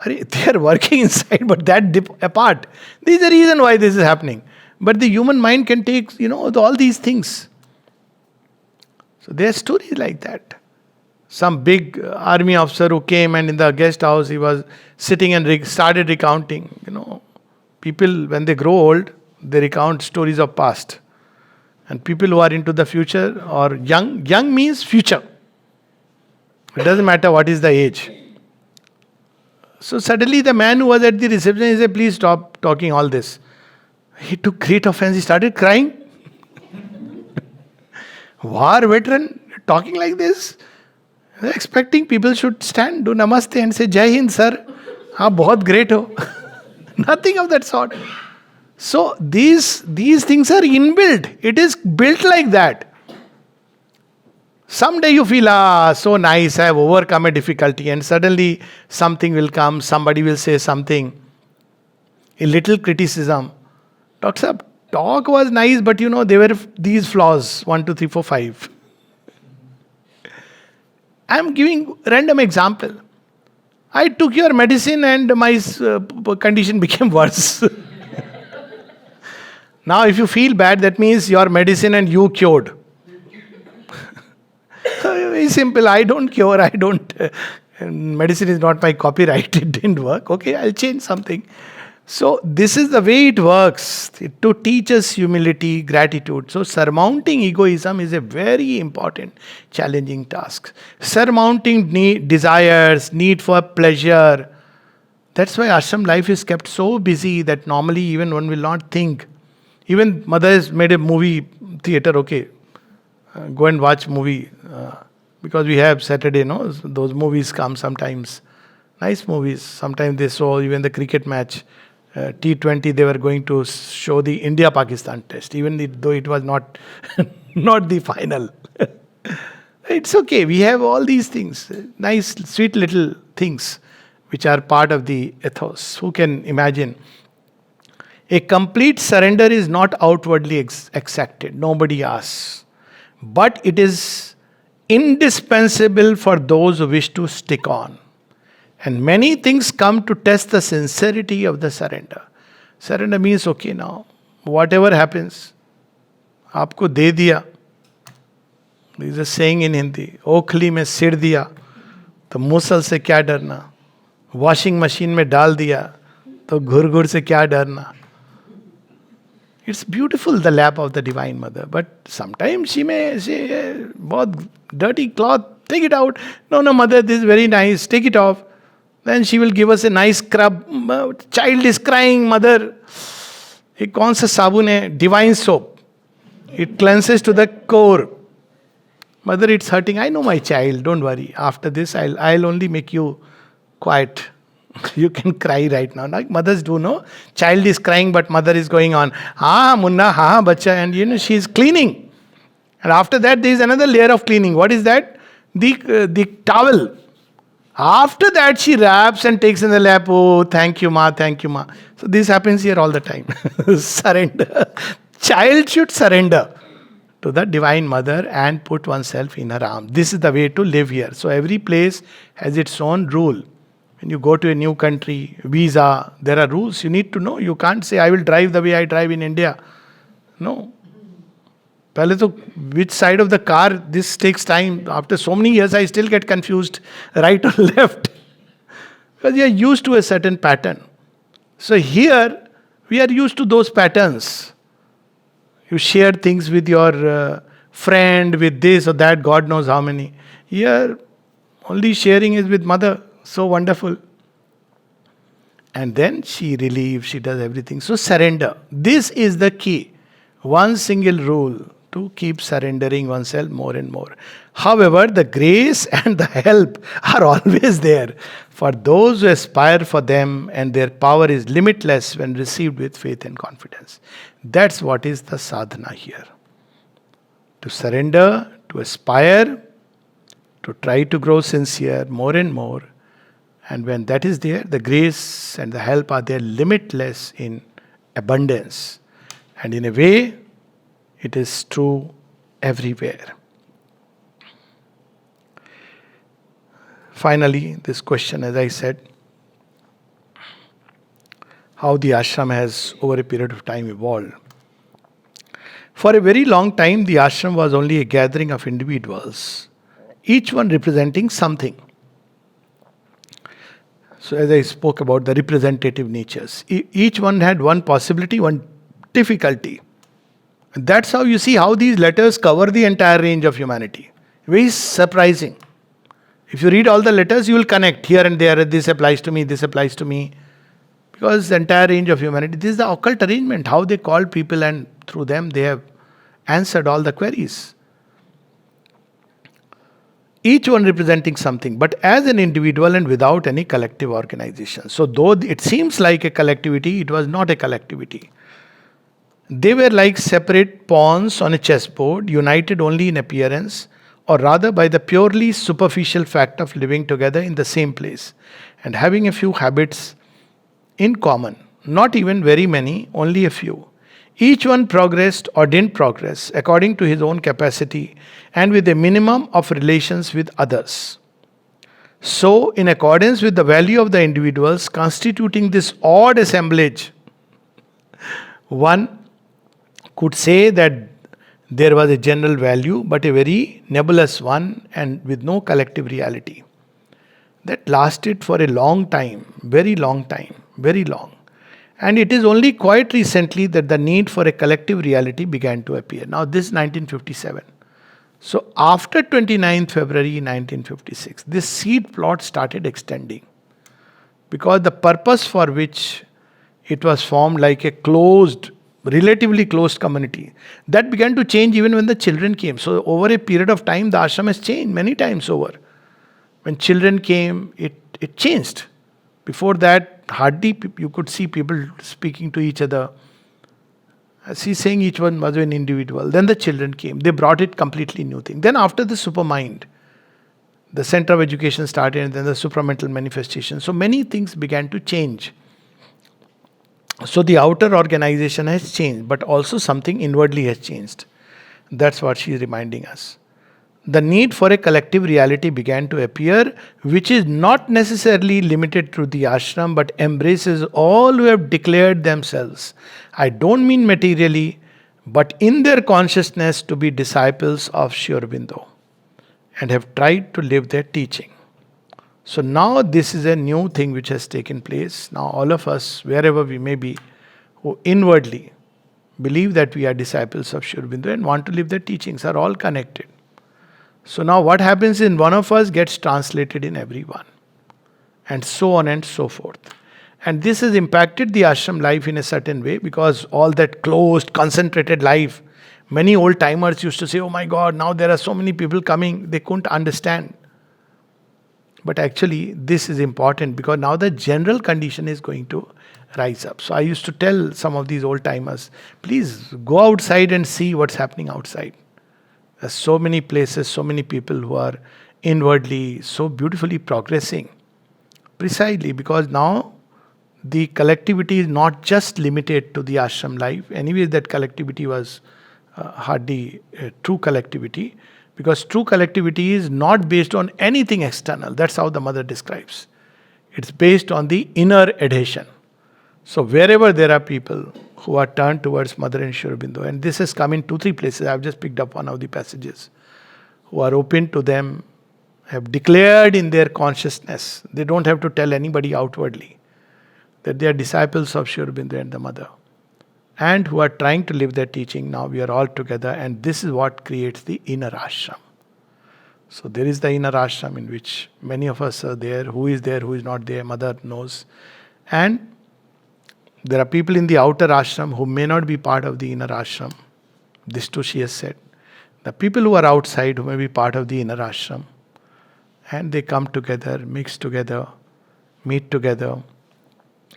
They are working inside, but that dip apart. There is a reason why this is happening. But the human mind can take, all these things. So there are stories like that. Some big army officer who came and in the guest house he was sitting and started recounting. People when they grow old, they recount stories of past. And people who are into the future or young means future. It doesn't matter what is the age. So suddenly the man who was at the reception, he said, please stop talking all this. He took great offense. He started crying. War veteran, talking like this. Expecting people should stand, do namaste and say, Jai Hind, sir. Aap bahut great ho. Nothing of that sort. So these things are inbuilt. It is built like that. Someday you feel, so nice, I have overcome a difficulty, and suddenly something will come, somebody will say something. A little criticism. Talk was nice, but there were these flaws, 1, 2, 3, 4, 5. I am giving random example. I took your medicine and my condition became worse. Now if you feel bad, that means your medicine and you cured. Very simple. I don't cure. Medicine is not my copyright. It didn't work. Okay, I'll change something. So this is the way it works. To teach us humility, gratitude. So surmounting egoism is a very important, challenging task. Surmounting desires, need for pleasure. That's why ashram life is kept so busy that normally even one will not think. Even mother has made a movie theater, okay. Go and watch movie. Because we have Saturday, no? Those movies come sometimes. Nice movies. Sometimes they show even the cricket match. T20, they were going to show the India-Pakistan test, even though it was not, not the final. It's okay. We have all these things. Nice, sweet little things which are part of the ethos. Who can imagine? A complete surrender is not outwardly exacted. Nobody asks. But it is indispensable for those who wish to stick on. And many things come to test the sincerity of the surrender. Surrender means, okay now, whatever happens, आपको दे दिया. There is a saying in Hindi, ओखली में सिर दिया, तो मुसल से क्या डरना. वॉशिंग मशीन में डाल दिया, तो घुर घुर से क्या डरना. It's beautiful, the lap of the Divine Mother. But sometimes she may say, बहुत dirty cloth, take it out. No, mother, this is very nice, take it off. Then she will give us a nice scrub. Child is crying, mother. ये कौन सा साबुन है? Divine soap. It cleanses to the core. Mother, it's hurting. I know my child. Don't worry. After this, I'll only make you quiet. You can cry right now. Like mothers do, no? Child is crying, but mother is going on. Ha, munna, ha, bacha. And she is cleaning. And after that, there is another layer of cleaning. What is that? The towel. After that, she wraps and takes in the lap. Oh, thank you, ma, thank you, ma. So this happens here all the time. Surrender. Child should surrender to the Divine Mother and put oneself in her arms. This is the way to live here. So every place has its own rule. When you go to a new country, visa, there are rules you need to know. You can't say, I will drive the way I drive in India. No. पहले तो which side of the car, this takes time. After so many years, I still get confused, right or left. Because you are used to a certain pattern. So here, we are used to those patterns. You share things with your friend, with this or that, God knows how many. Here, only sharing is with mother. So wonderful. And then she relieves, she does everything. So surrender. This is the key. One single rule to keep surrendering oneself more and more. However, the grace and the help are always there for those who aspire for them, and their power is limitless when received with faith and confidence. That's what is the sadhana here. To surrender, to aspire, to try to grow sincere more and more. And when that is there, the grace and the help are there limitless in abundance. And in a way, it is true everywhere. Finally, this question, as I said, how the ashram has over a period of time evolved. For a very long time, the ashram was only a gathering of individuals, each one representing something. So as I spoke about the representative natures, each one had one possibility, one difficulty. And that's how you see how these letters cover the entire range of humanity. Very surprising. If you read all the letters, you will connect here and there. This applies to me, this applies to me. Because the entire range of humanity, this is the occult arrangement, how they called people, and through them they have answered all the queries. Each one representing something, but as an individual and without any collective organization. So though it seems like a collectivity, it was not a collectivity. They were like separate pawns on a chessboard, united only in appearance, or rather by the purely superficial fact of living together in the same place and having a few habits in common. Not even very many, only a few. Each one progressed or didn't progress according to his own capacity and with a minimum of relations with others. So, in accordance with the value of the individuals constituting this odd assemblage, one could say that there was a general value, but a very nebulous one and with no collective reality. That lasted for a long time, very long time, very long. And it is only quite recently that the need for a collective reality began to appear. Now this is 1957. So after 29th February 1956, this seed plot started extending. Because the purpose for which it was formed like a closed relatively closed community. That began to change even when the children came. So over a period of time, the ashram has changed many times over. When children came, it changed. Before that, hardly you could see people speaking to each other. As he's saying, each one was an individual. Then the children came. They brought it completely new thing. Then after the supermind, the center of education started, and then the supramental manifestation. So many things began to change. So the outer organization has changed, but also something inwardly has changed. That's what she is reminding us. The need for a collective reality began to appear, which is not necessarily limited to the ashram but embraces all who have declared themselves. I don't mean materially, but in their consciousness to be disciples of Sri Aurobindo and have tried to live their teaching. So now this is a new thing which has taken place. Now all of us, wherever we may be, who inwardly believe that we are disciples of Sri Aurobindo and want to live their teachings, are all connected. So now what happens in one of us gets translated in everyone. And so on and so forth. And this has impacted the ashram life in a certain way, because all that closed, concentrated life, many old timers used to say, oh my God, now there are so many people coming, they couldn't understand. But actually, this is important because now the general condition is going to rise up. So I used to tell some of these old timers, please go outside and see what's happening outside. There's so many places, so many people who are inwardly so beautifully progressing. Precisely because now the collectivity is not just limited to the ashram life. Anyways, that collectivity was hardly true collectivity, because true collectivity is not based on anything external. That's how the mother describes. It's based on the inner adhesion. So wherever there are people who are turned towards Mother and Sri Aurobindo, and this has come in 2-3 places, I've just picked up one of the passages, who are open to them, have declared in their consciousness, they don't have to tell anybody outwardly, that they are disciples of Sri Aurobindo and the Mother, and who are trying to live their teaching. Now we are all together, and this is what creates the inner ashram. So there is the inner ashram in which many of us are there. Who is there, who is not there, Mother knows. And there are people in the outer ashram who may not be part of the inner ashram. This too she has said. The people who are outside who may be part of the inner ashram, and they come together, mix together, meet together.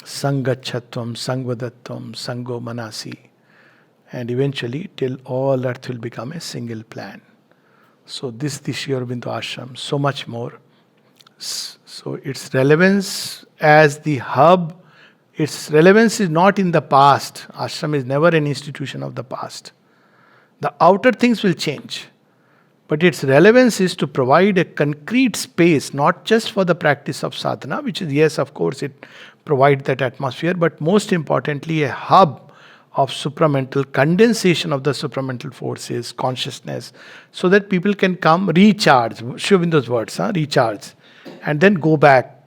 Sangachatvam, Sangvadatvam, Sango Manasi. And eventually, till all earth will become a single plan. So this is the Sri Aurobindo Ashram, so much more. So its relevance as the hub, its relevance is not in the past. Ashram is never an institution of the past. The outer things will change. But its relevance is to provide a concrete space, not just for the practice of sadhana, which is, yes, of course, it provides that atmosphere, but most importantly, a hub of supramental condensation of the supramental forces, consciousness, so that people can come, recharge, Sri Aurobindo's words, recharge, and then go back,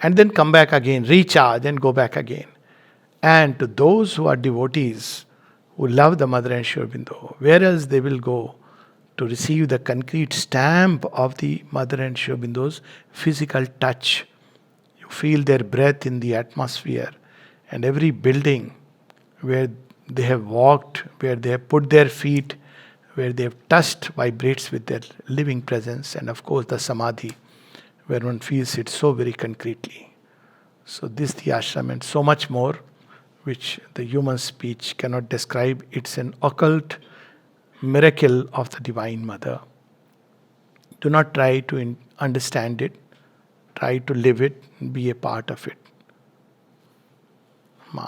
and then come back again, recharge and go back again. And to those who are devotees, who love the Mother and Sri Aurobindo, where else they will go to receive the concrete stamp of the Mother and Sri Aurobindo's physical touch. You feel their breath in the atmosphere, and every building where they have walked, where they have put their feet, where they have touched, vibrates with their living presence. And of course the samadhi, where one feels it so very concretely. So this the ashram, and so much more, which the human speech cannot describe. It's an occult miracle of the Divine Mother. Do not try to understand it. Try to live it, be a part of it. Ma.